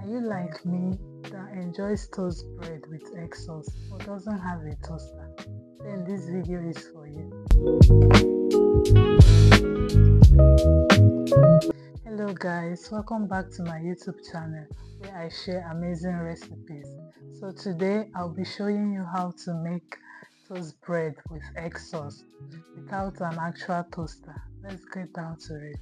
Are you like me that enjoys toast bread with egg sauce but doesn't have a toaster? Then this video is for you. Hello guys, welcome back to my YouTube channel where I share amazing recipes. So today I'll be showing you how to make toast bread with egg sauce without an actual toaster. Let's get down to it.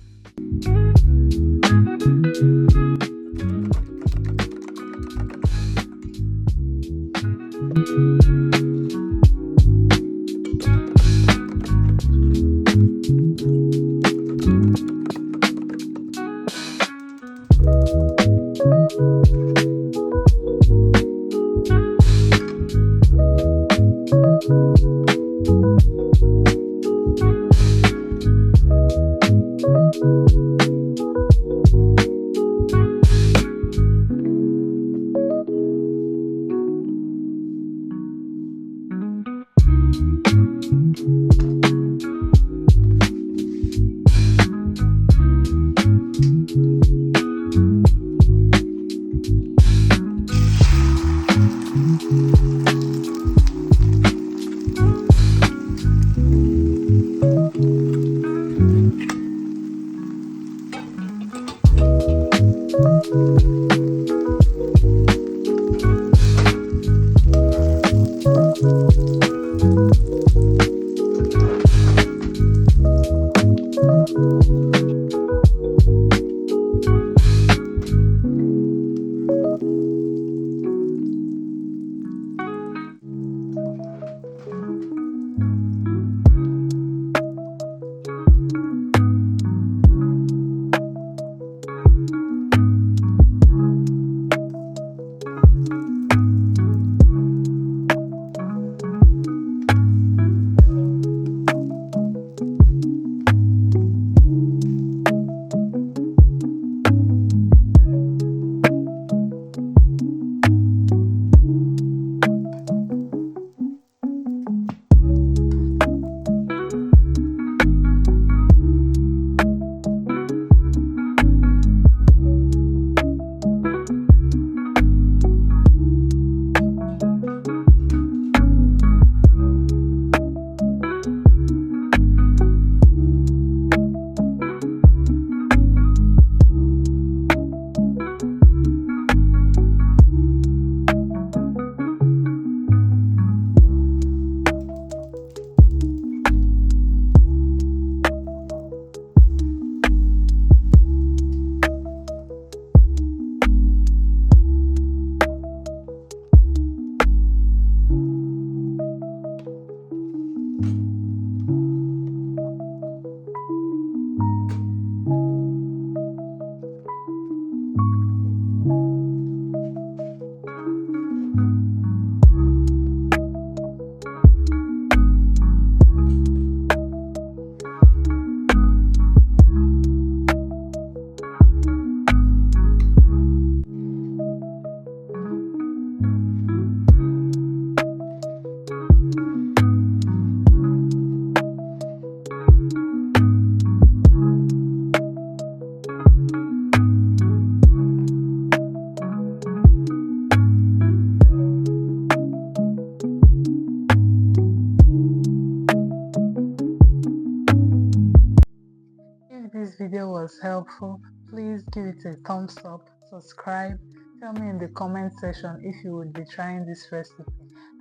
If this video was helpful, please give it a thumbs up, subscribe, tell me in the comment section if you would be trying this recipe,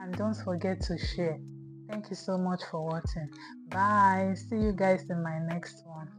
and don't forget to share. Thank you so much for watching. Bye. See you guys in my next one.